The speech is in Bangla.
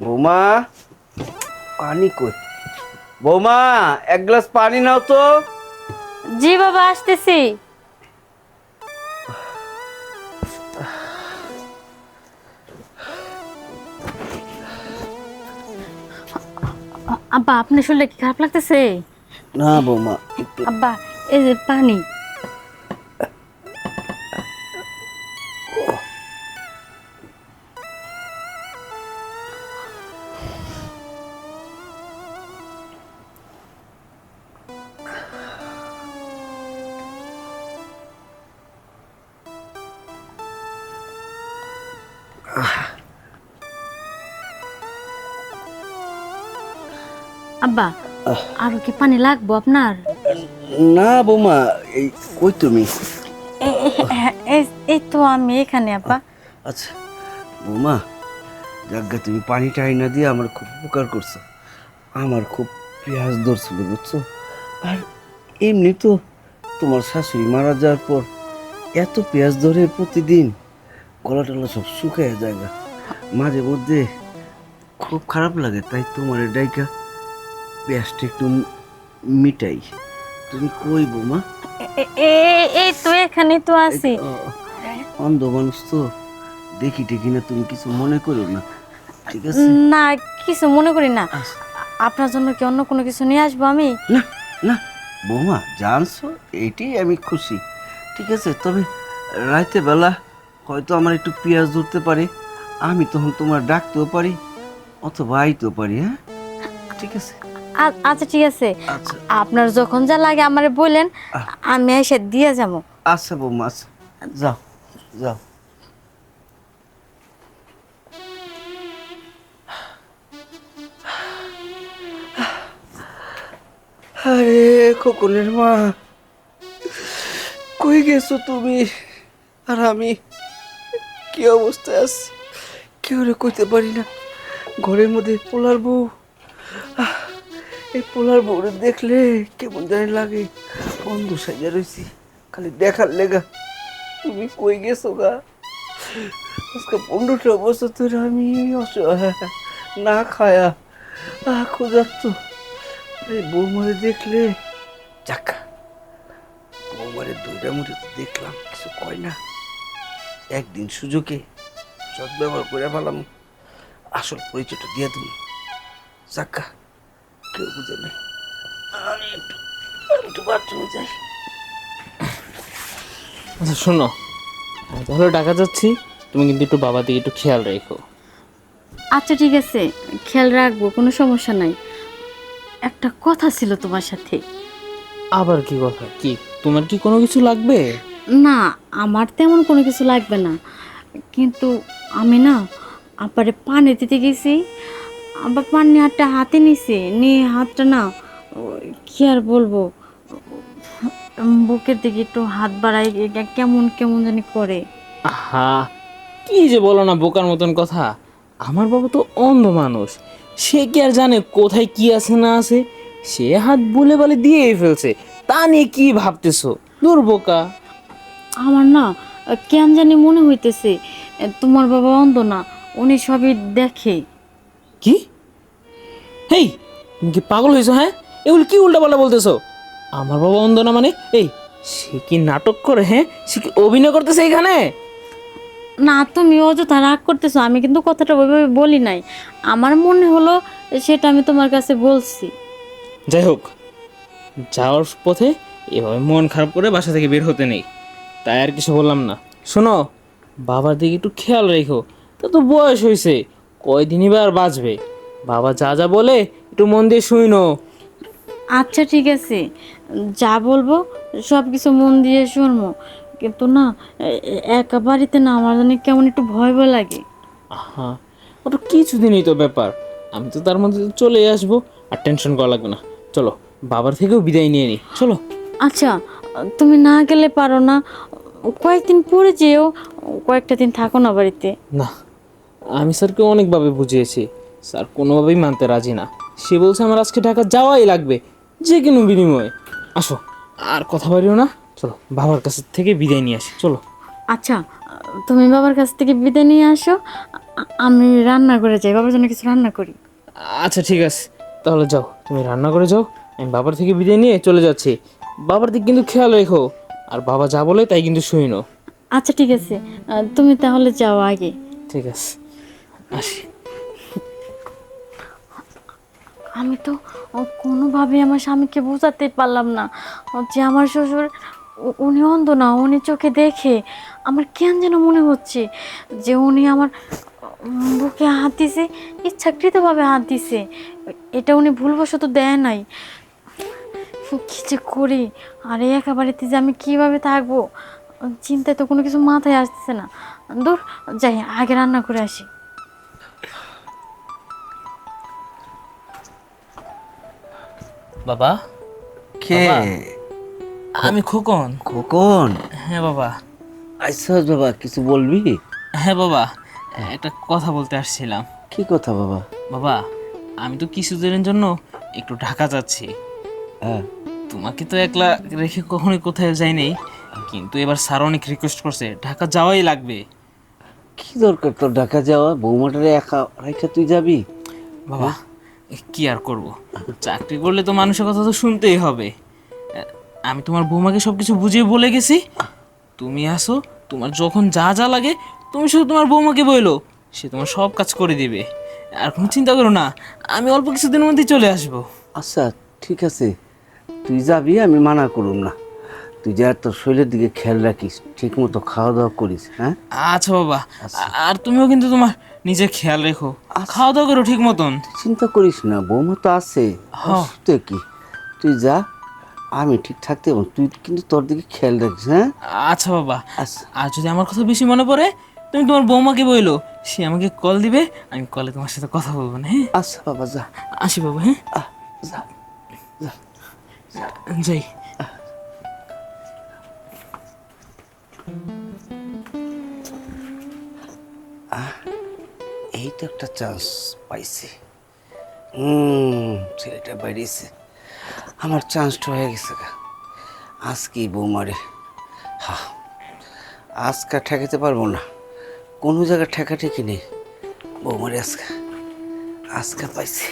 বৌমা, পানি কই? বৌমা, এক গ্লাস পানি নাও তো। জি বাবা, আসতেছি। আব্বা, আপনার শরীরে কি খারাপ লাগতেছে? না বৌমা, একটু। আব্বা, এই যে পানি। আব্বা, আরো কি পানি লাগবো আপনার? না বৌমা, এই কই তুমি? এই তো আমি এখানে আব্বা। আচ্ছা বৌমা, যাজ্ঞা তুমি পানিটা আইনা দিয়ে আমার খুব উপকার করছো। আমার খুব পেঁয়াজ ধরছিল বুঝছো। আর এমনি তো তোমার শাশুড়ি মারা যাওয়ার পর এত পেঁয়াজ ধরে প্রতিদিন গলা টলা সব শুকায় জায়গা। মাঝে মধ্যে খুব খারাপ লাগে, তাই তোমার ডাইকা পেঁয়াজটা একটু মিটাই। তুমি কই বৌমা? এই তো এখানে তো আছি। অন্ধ মানুষ তো, দেখি টেকি না, তুমি কিছু মনে করো না, ঠিক আছে? না, কিছু মনে করি না। আচ্ছা। আপনার জন্য কি অন্য কোনো কিছু নিয়ে আসবো আমি? না না বৌমা, জানছো এইটাই আমি খুশি, ঠিক আছে? তবে রাতে বেলা হয়তো আমার একটু পেঁয়াজ ধরতে পারে, আমি তখন তোমার ডাকতেও পারি অথবা আইতেও পারি। হ্যাঁ, ঠিক আছে। আচ্ছা ঠিক আছে। আচ্ছা আপনার যখন যা লাগে আমারে বললেন, আমি এসে দিয়ে যাবো। আচ্ছা বৌমা, আচ্ছা, যাও যাও। আরে খোকনের মা, কই গেছো তুমি? আর আমি কি অবস্থায় আছি কেউ কইতে পারি না। ঘরের মধ্যে পোলার বউ, আহ, এই পোলার বউরে দেখলে কেমন জানি লাগে। বন্ধ সাইজা রয়েছি খালি দেখার লেগা। তুমি কই গেছো গা? আজকে 15টা বছর ধরে আমি অসহায়, না খায়া ক্ষুধার্ত। এই বৌমারে দেখলে যাক, বৌমারে দুইটা মুঠে তো দেখলাম, কিছু কয় না। একদিন সুযোগে সৎ ব্যবহার করে ফেলাম, আসল পরিচয়টা দিয়ে তুমি। যাক্কা, কেউ বুঝে নাই। আমি একটু বাথরুমে যাই। আচ্ছা শোনো, আমি তাহলে ঢাকা যাচ্ছি, তুমি কিন্তু একটু বাবা দিকে একটু খেয়াল রেখো। আচ্ছা ঠিক আছে, খেয়াল রাখবো, কোনো সমস্যা নাই। একটা কথা ছিল তোমার সাথে। আবার কি কথা? কি তোমার কি কোনো কিছু লাগবে? না, আমার তেমন কোনো কিছু লাগবে না, কিন্তু আমি না আব্বারে পানি দিতে গেছি। আব্বা পানি হাতটা হাতে নিছে, নিয়ে হাতটা না কি আর বলবো, বুকের দিকে একটু হাত বাড়াই, কেমন কেমন জানি করে। আহা, কি যে বলো না বোকার মতন কথা। আমার বাবা তো অন্ধ মানুষ, সে কি আর জানে কোথায় কি আছে না আছে? সে হাত বলে বলে দিয়েই ফেলছে, তা নিয়ে কি ভাবতেছো? দূর বোকা। আমার না কেন জানি মনে হইতেছে তোমার বাবা অন্ধ না, উনি সবই দেখে। কি? হেই, তুমি কি পাগল হয়েছো? হ্যাঁ, এগুলো কি উল্টাপাল্টা বলতেছো? আমার বাবা অন্ধ না মানে? এই, সে কি নাটক করে? হ্যাঁ, সে কি অভিনয় করতেছে এখানে? না, তুমি অযথা রাগ করতেছো, আমি কিন্তু কথাটা ওইভাবে বলি নাই। আমার মনে হলো সেটা আমি তোমার কাছে বলছি। যাই হোক, যাওয়ার পথে এভাবে মন খারাপ করে বাসা থেকে বের হতে নেই, তাই আর কিছু বললাম না। শোনো, বাবার দিকে একটু খেয়াল রেখো। তা তো বয়স হয়েছে, কয়দিনই বা আর বাঁচবে। বাবা যা যা বলে একটু মন দিয়ে শুইনো। আচ্ছা ঠিক আছে, যা বলবো সব কিছু মন দিয়ে শুনবো, কিন্তু না একা বাড়িতে না আমার জানি কেমন একটু ভয় ভয় লাগে। আহা, ওটা কিছুদিনই তো ব্যাপার, আমি তো তার মধ্যে চলে আসবো। আর টেনশন করা লাগবে না, চলো বাবার থেকেও বিদায় নিয়ে নিই, চলো। আচ্ছা, তুমি না গেলে পারো না, কয়েকদিন পরে যেও, কয়েকটা দিন থাকো না বাড়িতে। না, আমি স্যারকে অনেকভাবে বুঝিয়েছি, স্যার কোনোভাবেই মানতে রাজি না। সে বলছে আমার আজকে ঢাকা যাওয়াই লাগবে, যে কোনো বিনিময়ে। আসো, আর কথা বাড়িও না, চলো বাবার কাছ থেকে বিদায় নিয়ে আসি, চলো। আচ্ছা, তুমি বাবার কাছ থেকে বিদায় নিয়ে আসো, আমি রান্না করে যাই, বাবার জন্য কিছু রান্না করি। আচ্ছা ঠিক আছে, তাহলে যাও, তুমি রান্না করে যাও, আমি বাবার থেকে বিদায় নিয়ে চলে যাচ্ছি। বাবার দিক কিন্তু খেয়াল রেখো, আর বাবা যা বলে তাই কিন্তু শুনো। আচ্ছা ঠিক আছে, তুমি তাহলে যাও আগে। ঠিক আছে, আসি। আমি তো কোনোভাবে আমার স্বামীকে বোঝাতে পারলাম না যে আমার শ্বশুর উনি অন্ধ না, উনি চোখে দেখে। আমার কেন যেন মনে হচ্ছে যে উনি আমার বুকে হাত দিছে, ইচ্ছাকৃতভাবে হাত দিছে, এটা উনি ভুলবশত দেয় নাই। কি যে করি, আর এই একা বাড়িতে যে আমি কীভাবে থাকবো, চিন্তায় তো কোনো কিছু মাথায় আসতেছে না। দূর, যাই আগে রান্না করে আসি। বাবা, কে? বাবা। আমি খোকন। খোকন, হ্যাঁ বাবা। আচ্ছা বাবা, কিছু বলবি? হ্যাঁ বাবা, একটা কথা বলতে আসছিলাম। কি কথা বাবা? বাবা, আমি তো কিছুদিনের জন্য একটু ঢাকা যাচ্ছি। হ্যাঁ। তোমাকে তো একলা রেখে কখনোই কোথায় যাই নাই, কিন্তু এবার স্যার অনেক রিকোয়েস্ট করছে ঢাকা যাওয়াই লাগবে। কি দরকার তোর ঢাকা যাওয়া? বৌমাটারে একা রেখে তুই যাবি? বাবা, কি আর করব, চাকরি করলে তো মানুষের কথা তো শুনতেই হবে। আমি তোমার বৌমাকে সব কিছু বুঝিয়ে বলে গেছি, তুমি আসো, তোমার যখন যা যা লাগে তুমি শুধু তোমার বৌমাকে বইলো, সে তোমার সব কাজ করে দিবে। আর কোনো চিন্তা করো না, আমি অল্প কিছুদিনের মধ্যেই চলে আসবো। আচ্ছা ঠিক আছে, তুই যাবি, আমি মানা করুম না। তুই যা, তোর শরীরের দিকে খেয়াল রাখিস, ঠিক মতো খাওয়া দাওয়া করিস। হ্যাঁ আচ্ছা বাবা, আর তুমিও কিন্তু তোমার নিজের খেয়াল রেখো, খাওয়া দাওয়া করো ঠিক মতন। চিন্তা করিস না, বৌমা তো আছে, অসুস্থ কি। তুই যা, আমি ঠিক থাকতে পারবো, তুই কিন্তু তোর দিকে খেয়াল রাখিস। হ্যাঁ আচ্ছা বাবা, আচ্ছা আর যদি আমার কথা বেশি মনে পড়ে তুমি তোমার বৌমাকে বইলো, সে আমাকে কল দিবে, আমি কলে তোমার সাথে কথা বলবো না। হ্যাঁ, আচ্ছা বাবা, যা। আসি বাবা। হ্যাঁ, যা। যাই। এই তো একটা চান্স পাইছি। ছেলেটা বেরিয়েছে, আমার চান্সটা হয়ে গেছে গা। আজকে বৌমারে, হ্যাঁ, আজকে ঠেকাতে পারবো না, কোনো জায়গায় ঠেকাঠেকি নেই। বৌমারে আজকে আজকে পাইছি।